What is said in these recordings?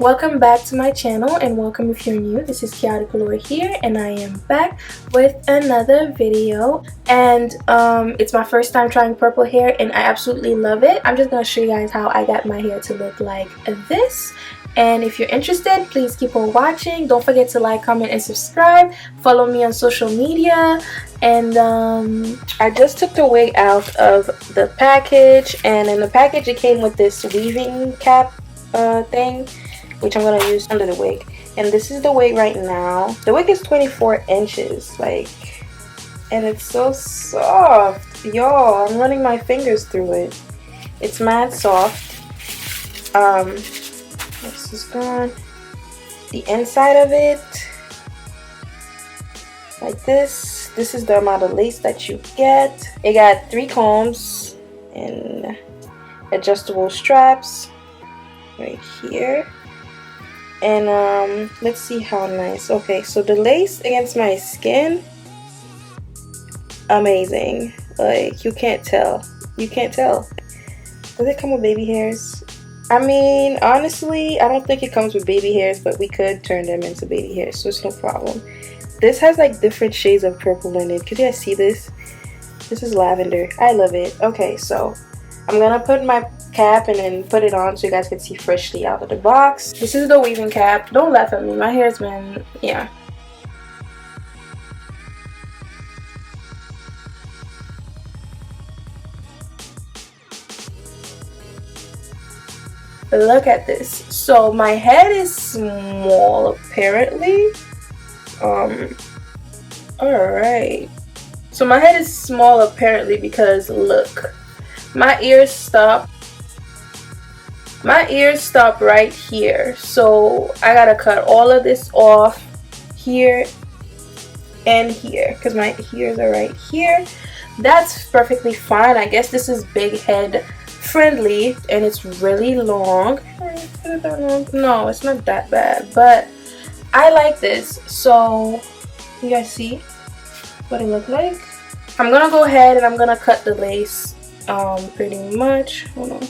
Welcome back to my channel, and welcome if you're new. This is Allure here, and I am back with another video. And it's my first time trying purple hair, and I absolutely love it. I'm just gonna show you guys how I got my hair to look like this. And if you're interested, please keep on watching. Don't forget to like, comment, and subscribe. Follow me on social media. And I just took the wig out of the package, and in the package it came with this weaving cap thing, which I'm gonna use under the wig. And this is the wig right now. The wig is 24 inches, and it's so soft, y'all. I'm running my fingers through it. It's mad soft. This is gone. The inside of it, like this. This is the amount of lace that you get. It got 3 combs and adjustable straps right here. And let's see how nice. Okay, so the lace against my skin, amazing. Like, you can't tell. Does it come with baby hairs? I mean, honestly, I don't think it comes with baby hairs, but we could turn them into baby hairs, so it's no problem. This has like different shades of purple in it. Could you guys see this? This is lavender. I love it. Okay, so I'm gonna put my cap and then put it on so you guys can see freshly out of the box. This is the weaving cap. Don't laugh at me. My hair's been, yeah. Look at this. So my head is small apparently. Alright. So my head is small apparently because look. My ears stop right here, so I gotta cut all of this off here and here because my ears are right here. That's perfectly fine. I guess this is big head friendly, and it's really long. No, it's not that bad, but I like this. So you guys see what it looks like? I'm gonna go ahead and I'm gonna cut the lace pretty much. Hold on.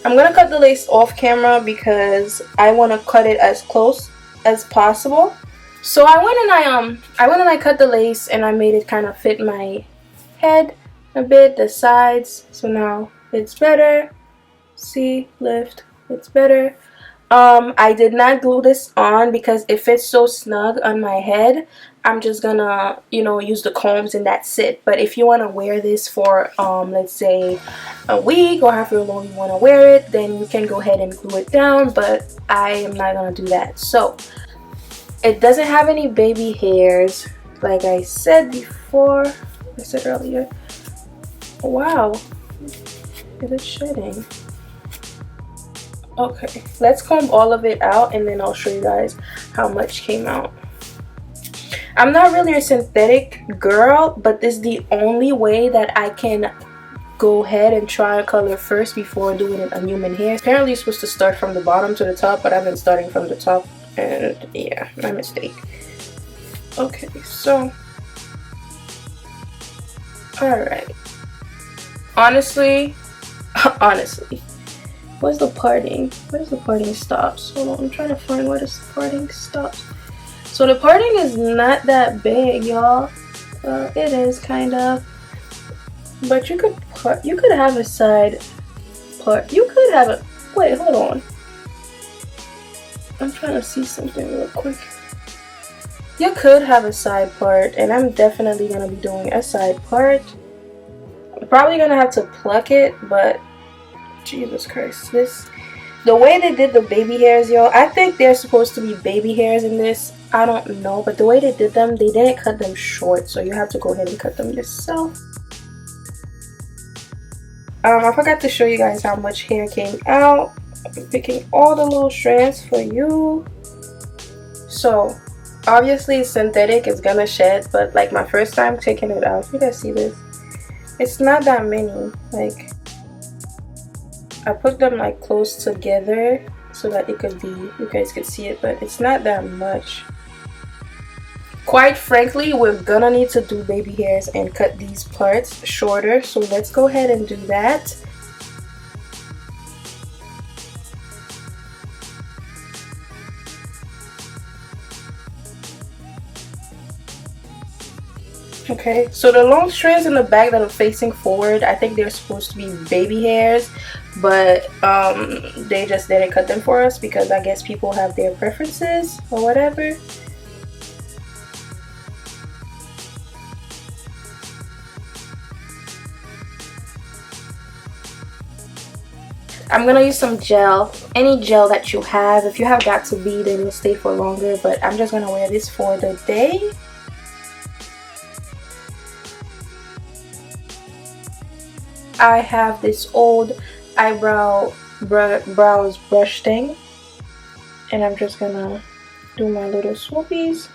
I'm gonna cut the lace off camera because I want to cut it as close as possible. So I went and I cut the lace, and I made it kind of fit my head a bit, the sides. So now it's better. See, lift, it's better. I did not glue this on because it fits so snug on my head. I'm just gonna, use the combs and that's it. But if you want to wear this for, let's say a week or however long you want to wear it, then you can go ahead and glue it down. But I am not gonna do that. So it doesn't have any baby hairs, like I said before. I said earlier. Wow, it is shedding. Okay, let's comb all of it out and then I'll show you guys how much came out. I'm not really a synthetic girl, but this is the only way that I can go ahead and try a color first before doing it on human hair. Apparently you're supposed to start from the bottom to the top, but I've been starting from the top, and yeah, my mistake. Okay, so alright. Honestly, where's the parting? Where's the parting stops? Hold on, I'm trying to find where the parting stops. So the parting is not that big, y'all. It is kind of, but you could have a side part. You could have a, wait, hold on. I'm trying to see something real quick. You could have a side part, and I'm definitely gonna be doing a side part. I'm probably gonna have to pluck it, but Jesus Christ, the way they did the baby hairs, y'all, I think they're supposed to be baby hairs in this. I don't know, but the way they did them, they didn't cut them short, so you have to go ahead and cut them yourself. I forgot to show you guys how much hair came out. I'm picking all the little strands for you. So obviously synthetic is gonna shed, but like my first time taking it out, you guys see this? It's not that many. Like, I put them like close together so that it could be, you guys could see it, but it's not that much. Quite frankly, we're gonna need to do baby hairs and cut these parts shorter, so let's go ahead and do that. Okay, so the long strands in the back that are facing forward, I think they're supposed to be baby hairs, but they just didn't cut them for us because I guess people have their preferences or whatever. I'm gonna use some gel, any gel that you have. If you have got to be, then it'll stay for longer, but I'm just gonna wear this for the day. I have this old eyebrow brows brush thing, and I'm just gonna do my little swoopies.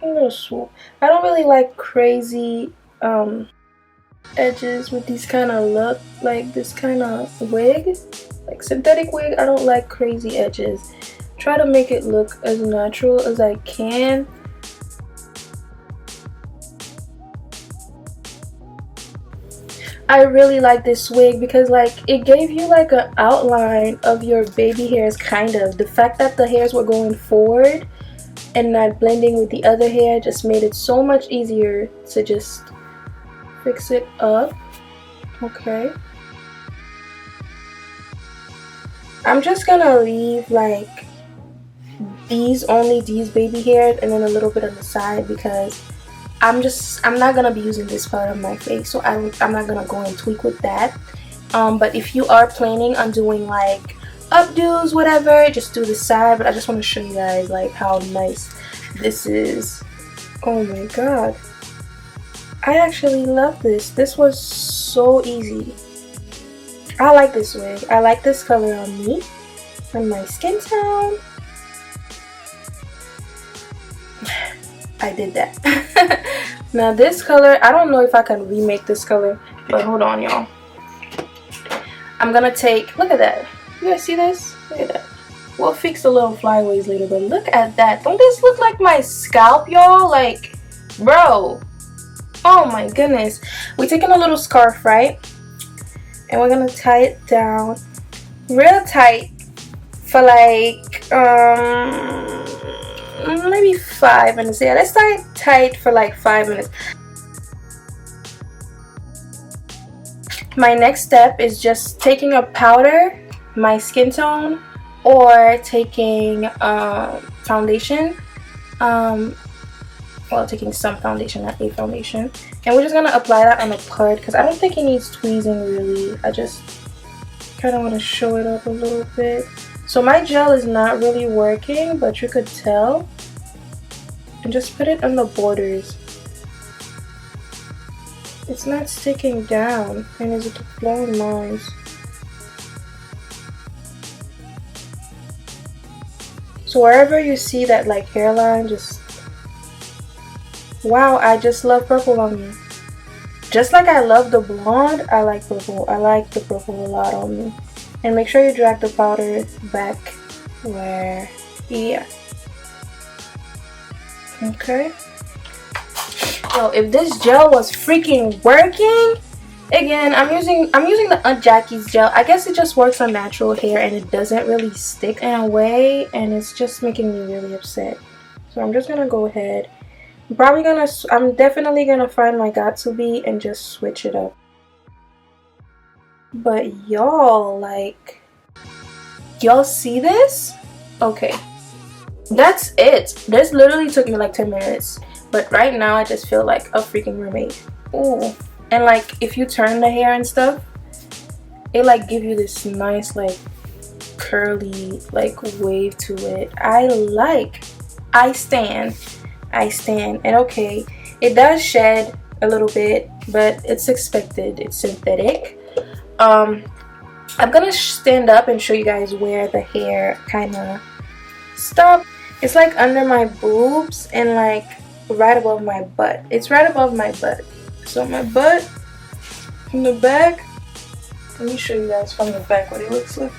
A little swoop. I don't really like crazy edges with these kind of look, like this kind of wig, like synthetic wig. I don't like crazy edges. Try to make it look as natural as I can. I really like this wig because like it gave you like an outline of your baby hairs, kind of. The fact that the hairs were going forward and not blending with the other hair just made it so much easier to just fix it up. Okay, I'm just gonna leave like only these baby hairs and then a little bit on the side because I'm not gonna be using this part of my face, so I'm not gonna go and tweak with that. But if you are planning on doing like updos, whatever, just do the side. But I just want to show you guys like how nice this is. Oh my god, I actually love this. This was so easy. I like this wig. I like this color on me, on my skin tone. I did that. Now this color, I don't know if I can remake this color, but hold on, y'all. I'm gonna take, look at that. You guys see this? Look at that. We'll fix the little flyaways later, but look at that. Don't this look like my scalp, y'all? Like, bro. Oh my goodness. We're taking a little scarf, right? And we're gonna tie it down real tight for like maybe 5 minutes. Yeah, let's tie it tight for like 5 minutes. My next step is just taking a powder, my skin tone, or taking foundation. Well, taking some foundation, not a foundation, and we're just gonna apply that on the part because I don't think it needs tweezing really. I just kind of want to show it up a little bit. So my gel is not really working, but you could tell. And just put it on the borders. It's not sticking down, and it's blowing lines. So wherever you see that like hairline, just wow, I just love purple on me. Just like I love the blonde, I like purple. I like the purple a lot on me. And make sure you drag the powder back where, yeah. Okay. So if this gel was freaking working, again, I'm using the Aunt Jackie's gel. I guess it just works on natural hair and it doesn't really stick in a way, and it's just making me really upset. So I'm just gonna go ahead. I'm definitely gonna find my got-to-be and just switch it up. But y'all, like, y'all see this? Okay, that's it. This literally took me like 10 minutes, but right now I just feel like a freaking mermaid. Ooh. And like if you turn the hair and stuff, it like give you this nice like curly like wave to it. I stand. And okay, it does shed a little bit, but it's expected. It's synthetic. I'm gonna stand up and show you guys where the hair kind of stops. It's like under my boobs and like right above my butt. It's right above my butt. So my butt from the back, let me show you guys from the back what it looks like.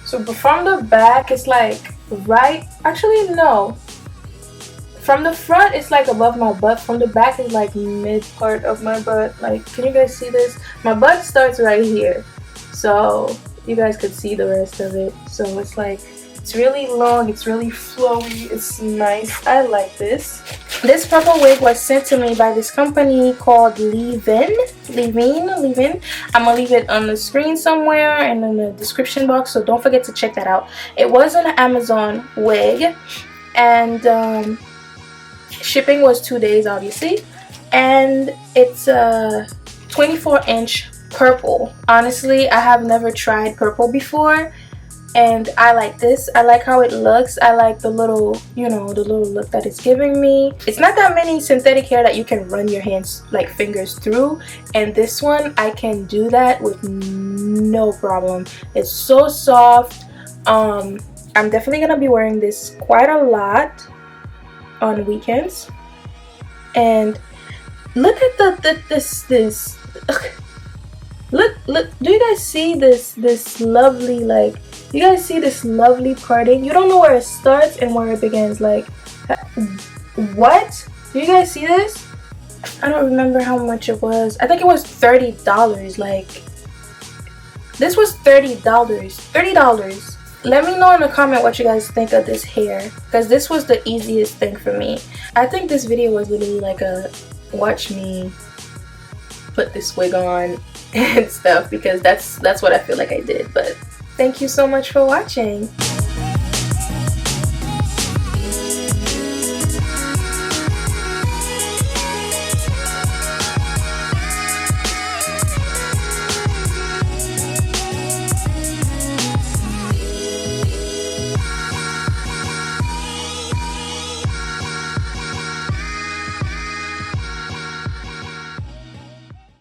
So from the back it's like right, actually no, from the front it's like above my butt. From the back is like mid part of my butt. Like, can you guys see this? My butt starts right here, so you guys could see the rest of it. So it's like It's really long, it's really flowy, it's nice. I like this. This purple wig was sent to me by this company called Leeven. I'm gonna leave it on the screen somewhere and in the description box, so don't forget to check that out. It was an Amazon wig, and shipping was 2 days, obviously, and it's a 24-inch purple. Honestly, I have never tried purple before, and I like this. I like how it looks. I like the little, you know, the little look that it's giving me. It's not that many synthetic hair that you can run your hands, like fingers through, and this one I can do that with no problem. It's so soft. I'm definitely gonna be wearing this quite a lot on weekends. And look at this look, do you guys see this lovely, like, you guys see this lovely parting? You don't know where it starts and where it begins. Like, what? Do you guys see this? I don't remember how much it was. I think it was $30. Like, this was $30. Let me know in the comment what you guys think of this hair, because this was the easiest thing for me. I think this video was literally like a watch me put this wig on and stuff, because that's what I feel like I did. But thank you so much for watching.